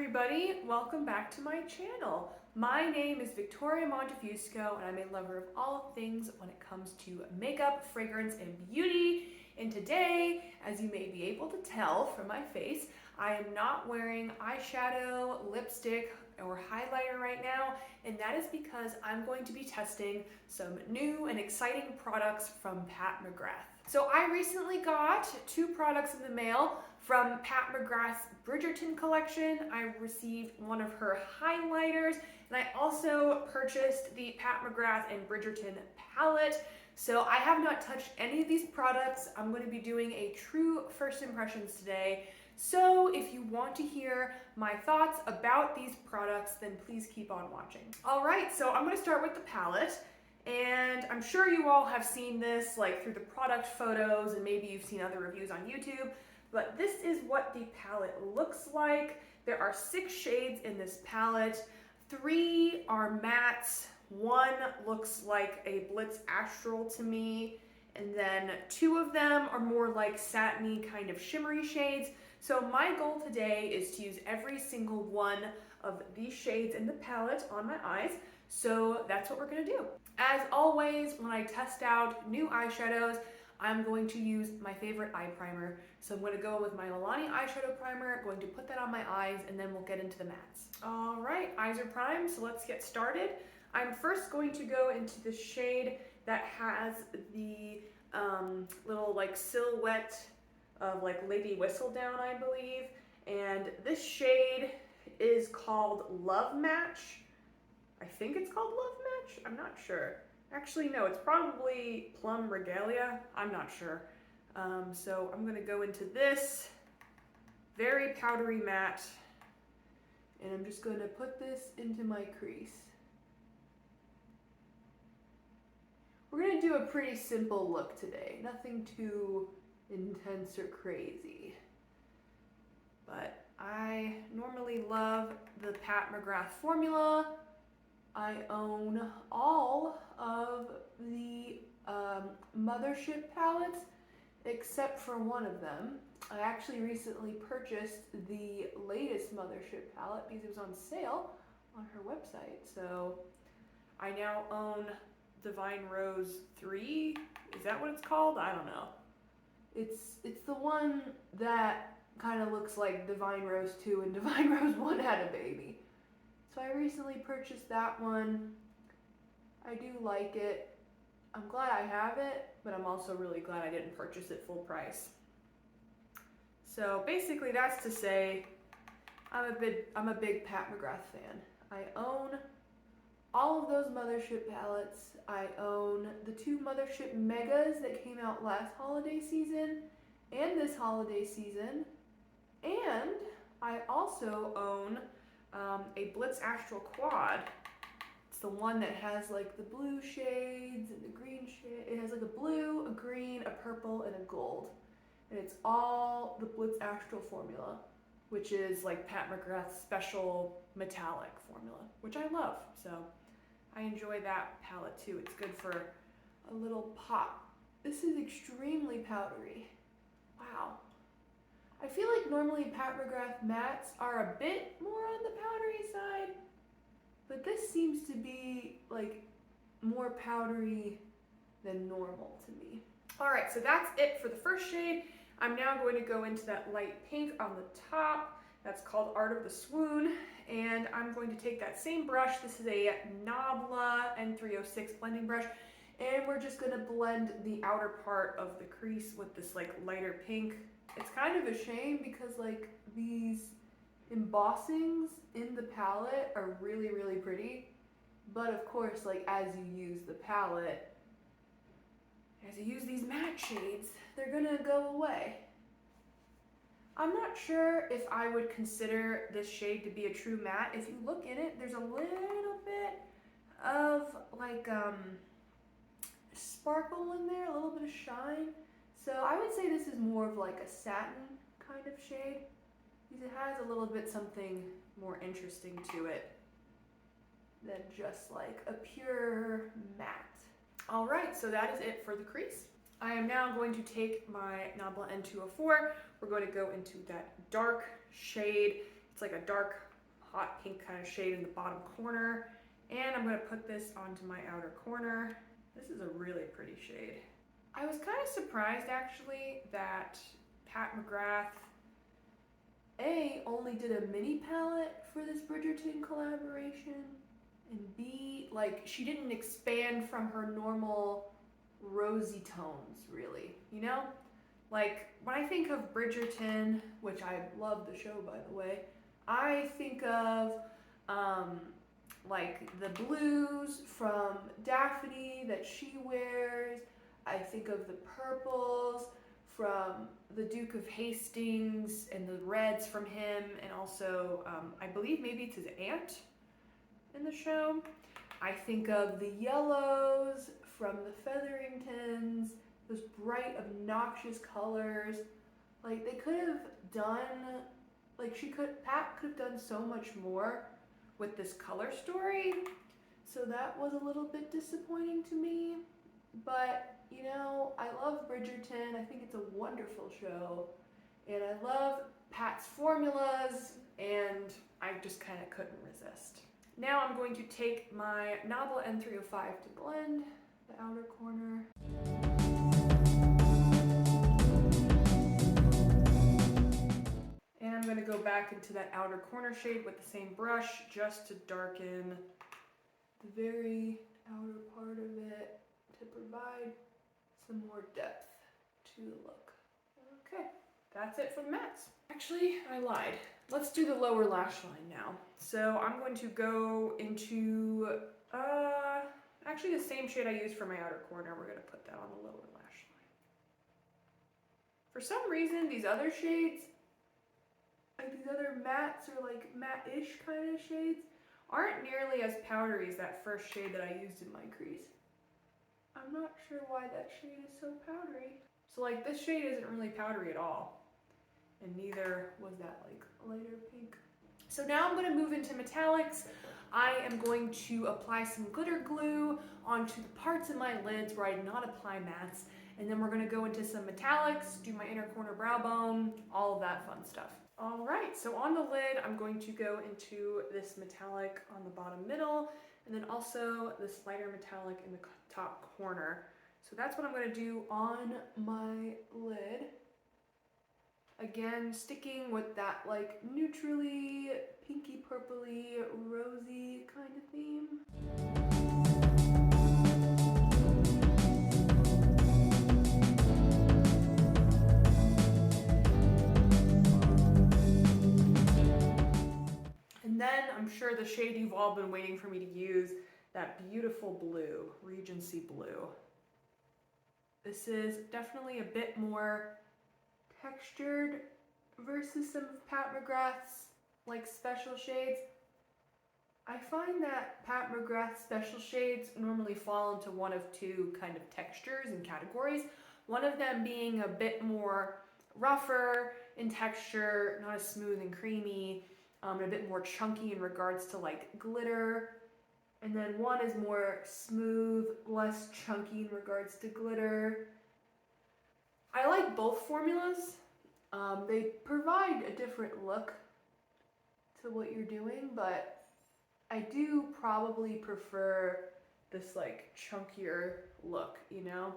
everybody, welcome back to my channel. My name is Victoria Montefusco and I'm a lover of all things when it comes to makeup, fragrance, and beauty. And today, as you may be able to tell from my face, I am not wearing eyeshadow, lipstick, or highlighter right now, and that is because I'm going to be testing some new and exciting products from Pat McGrath. So I recently got two products in the mail from Pat McGrath's Bridgerton collection. I received one of her highlighters, and I also purchased the Pat McGrath and Bridgerton palette. So I have not touched any of these products. I'm going to be doing a true first impressions today. So if you want to hear my thoughts about these products, then please keep on watching. All right, so I'm going to start with the palette. And I'm sure you all have seen this like through the product photos, and maybe you've seen other reviews on YouTube, but this is what the palette looks like. There are 6 shades in this palette. 3 are mattes, 1 looks like a Blitz Astral to me, and then 2 of them are more like satiny kind of shimmery shades. So my goal today is to use every single one of these shades in the palette on my eyes. So that's what we're gonna do. As always, when I test out new eyeshadows, I'm going to use my favorite eye primer. So I'm gonna go with my Milani eyeshadow primer, going to put that on my eyes, and then we'll get into the mattes. All right, eyes are primed, so let's get started. I'm first going to go into the shade that has the little like silhouette of like Lady Whistledown, I believe. And this shade is called Love Match. I think it's called Love Match, I'm not sure. Actually, no, it's probably Plum Regalia, I'm not sure. So I'm gonna go into this very powdery matte, and I'm just gonna put this into my crease. We're gonna do a pretty simple look today, nothing too intense or crazy. But I normally love the Pat McGrath formula. I own all of the Mothership palettes except for one of them. I actually recently purchased the latest Mothership palette because it was on sale on her website. So I now own Divine Rose 3. Is that what it's called? I don't know. It's the one that kind of looks like Divine Rose 2 and Divine Rose 1 had a baby. So I recently purchased that one. I do like it. I'm glad I have it, but I'm also really glad I didn't purchase it full price. So basically that's to say I'm a big Pat McGrath fan. I own all of those Mothership palettes. I own the 2 Mothership Megas that came out last holiday season and this holiday season. And I also own a Blitz Astral Quad. It's the one that has like the blue shades and the green shade. It has like a blue, a green, a purple, and a gold. And it's all the Blitz Astral formula, which is like Pat McGrath's special metallic formula, which I love. So I enjoy that palette too. It's good for a little pop. This is extremely powdery. Wow. I feel like normally Pat McGrath mattes are a bit more on the powdery side, but this seems to be like more powdery than normal to me. All right, so that's it for the first shade. I'm now going to go into that light pink on the top. That's called Art of the Swoon, and I'm going to take that same brush. This is a Nabla N306 blending brush, and we're just gonna blend the outer part of the crease with this like lighter pink. It's kind of a shame because like these embossings in the palette are really, really pretty. But of course, like as you use the palette, as you use these matte shades, they're gonna go away. I'm not sure if I would consider this shade to be a true matte. If you look in it, there's a little bit of like sparkle in there, a little bit of shine. So I would say this is more of like a satin kind of shade, because it has a little bit something more interesting to it than just like a pure matte. All right, so that is it for the crease. I am now going to take my Nabla N204. We're going to go into that dark shade. It's like a dark hot pink kind of shade in the bottom corner. And I'm going to put this onto my outer corner. This is a really pretty shade. I was kind of surprised actually that Pat McGrath A, only did a mini palette for this Bridgerton collaboration, and B, like, she didn't expand from her normal rosy tones, really, you know? Like, when I think of Bridgerton, which I love the show, by the way, I think of, like, the blues from Daphne that she wears. I think of the purples from the Duke of Hastings and the reds from him, and also, I believe maybe it's his aunt in the show. I think of the yellows from the Featheringtons, those bright, obnoxious colors. Like, they could have done, like, Pat could have done so much more with this color story, so that was a little bit disappointing to me. But, you know, I love Bridgerton. I think it's a wonderful show, and I love Pat's formulas, and I just kind of couldn't resist. Now I'm going to take my Nobble N305 to blend the outer corner. And I'm going to go back into that outer corner shade with the same brush just to darken the very outer part of it to provide some more depth to the look. Okay, that's it for the mattes. Actually, I lied. Let's do the lower lash line now. So I'm going to go into, actually the same shade I used for my outer corner. We're going to put that on the lower lash line. For some reason, these other shades, like these other mattes or like matte-ish kind of shades, aren't nearly as powdery as that first shade that I used in my crease. I'm not sure why that shade is so powdery. So like this shade isn't really powdery at all, and neither was that like lighter pink. So now I'm going to move into metallics. I am going to apply some glitter glue onto the parts of my lids where I did not apply mattes, and then we're going to go into some metallics, do my inner corner brow bone, all of that fun stuff. All right, so on the lid, I'm going to go into this metallic on the bottom middle, and then also this lighter metallic in the top corner. So that's what I'm going to do on my lid. Again, sticking with that like neutrally pinky purpley rosy kind of theme. And then I'm sure the shade you've all been waiting for me to use, that beautiful blue, Regency blue. This is definitely a bit more textured versus some of Pat McGrath's like special shades. I find that Pat McGrath's special shades normally fall into one of two kind of textures and categories. One of them being a bit more rougher in texture, not as smooth and creamy, and a bit more chunky in regards to like glitter. And then one is more smooth, less chunky in regards to glitter. I like both formulas. They provide a different look to what you're doing, but I do probably prefer this like chunkier look, you know?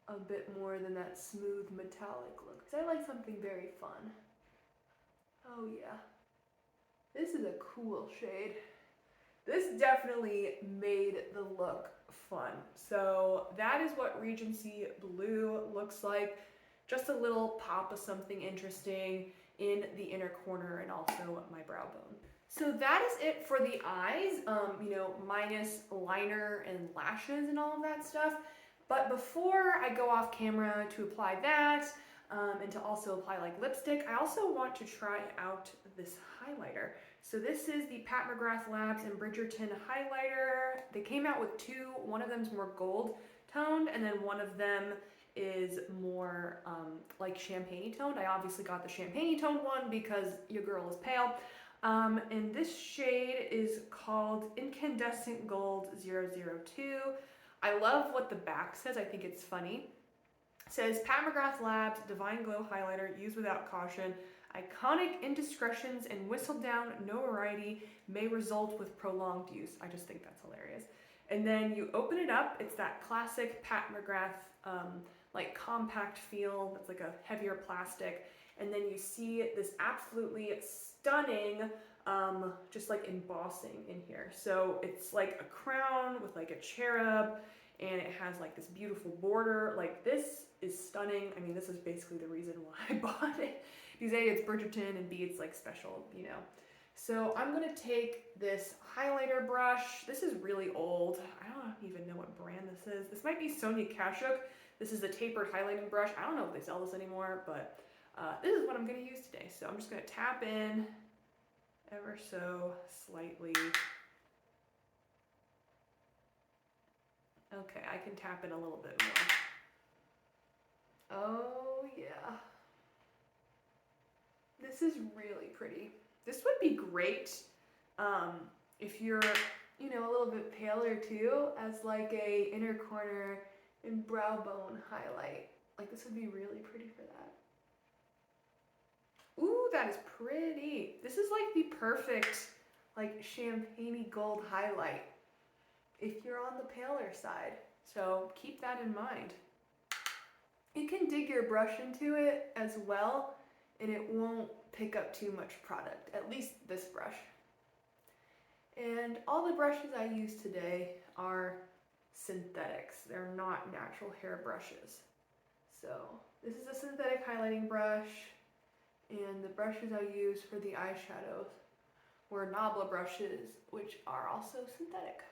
A bit more than that smooth metallic look. Because I like something very fun. Oh yeah. This is a cool shade. This definitely made the look fun. So that is what Regency Blue looks like. Just a little pop of something interesting in the inner corner and also my brow bone. So that is it for the eyes, you know, minus liner and lashes and all of that stuff. But before I go off camera to apply that, and to also apply like lipstick, I also want to try out this highlighter. So this is the Pat McGrath Labs and Bridgerton highlighter. They came out with two. One of them is more gold toned, and then one of them is more like champagne toned. I obviously got the champagne toned one because your girl is pale. And this shade is called Incandescent Gold 002. I love what the back says. I think it's funny. It says, Pat McGrath Labs Divine Glow Highlighter, used without caution. Iconic indiscretions and whistled down notoriety may result with prolonged use. I just think that's hilarious. And then you open it up, it's that classic Pat McGrath like compact feel, that's like a heavier plastic. And then you see this absolutely stunning just like embossing in here. So it's like a crown with like a cherub, and it has like this beautiful border. Like, this is stunning. I mean, this is basically the reason why I bought it. Because A, it's Bridgerton, and B, it's like special, you know. So I'm gonna take this highlighter brush. This is really old. I don't even know what brand this is. This might be Sonia Kashuk. This is the tapered highlighting brush. I don't know if they sell this anymore, but this is what I'm gonna use today. So I'm just gonna tap in ever so slightly. Okay, I can tap in a little bit more. Oh yeah. This is really pretty. This would be great if you're, you know, a little bit paler too, as like a inner corner and brow bone highlight. Like, this would be really pretty for that. Ooh, that is pretty. This is like the perfect like champagne-y gold highlight if you're on the paler side. So keep that in mind. You can dig your brush into it as well, and it won't pick up too much product, at least this brush. And all the brushes I use today are synthetics. They're not natural hair brushes. So this is a synthetic highlighting brush, and the brushes I use for the eyeshadows were Nabla brushes, which are also synthetic.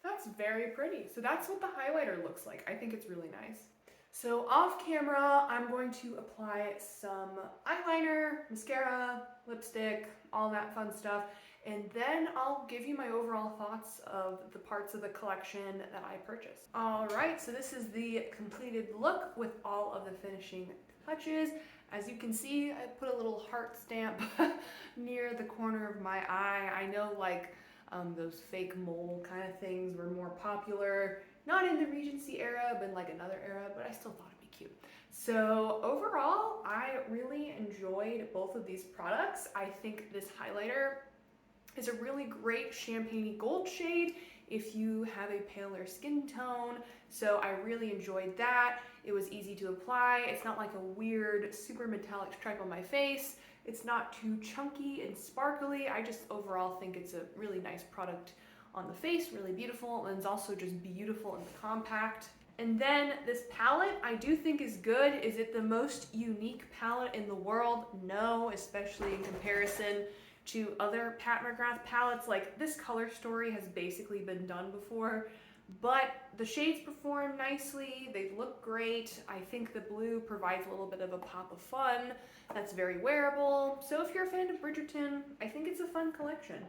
That's very pretty. So that's what the highlighter looks like. I think it's really nice. So off camera, I'm going to apply some eyeliner, mascara, lipstick, all that fun stuff. And then I'll give you my overall thoughts of the parts of the collection that I purchased. All right, so this is the completed look with all of the finishing touches. As you can see, I put a little heart stamp near the corner of my eye. I know, like, those fake mole kind of things were more popular, not in the Regency era, but in like another era, but I still thought it'd be cute. So overall, I really enjoyed both of these products. I think this highlighter is a really great champagne gold shade if you have a paler skin tone. So I really enjoyed that. It was easy to apply. It's not like a weird, super metallic stripe on my face. It's not too chunky and sparkly. I just overall think it's a really nice product on the face, really beautiful, and it's also just beautiful and compact. And then this palette I do think is good. Is it the most unique palette in the world? No, especially in comparison to other Pat McGrath palettes. Like, this color story has basically been done before, but the shades perform nicely, they look great. I think the blue provides a little bit of a pop of fun that's very wearable. So if you're a fan of Bridgerton, I think it's a fun collection.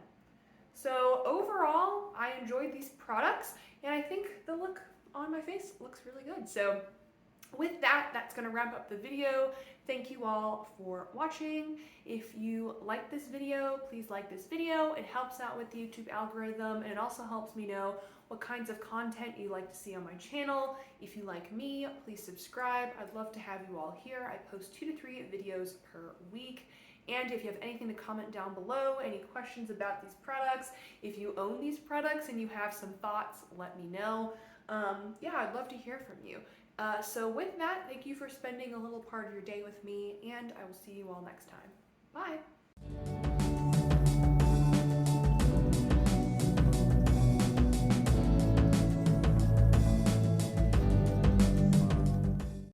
So overall, I enjoyed these products, and I think the look on my face looks really good. So with that, that's going to wrap up the video. Thank you all for watching. If you like this video, please like this video. It helps out with the YouTube algorithm, and it also helps me know what kinds of content you like to see on my channel. If you like me, please subscribe. I'd love to have you all here. I post 2 to 3 videos per week. And if you have anything to comment down below, any questions about these products, if you own these products and you have some thoughts, let me know. Yeah, I'd love to hear from you. So with that, thank you for spending a little part of your day with me, and I will see you all next time. Bye!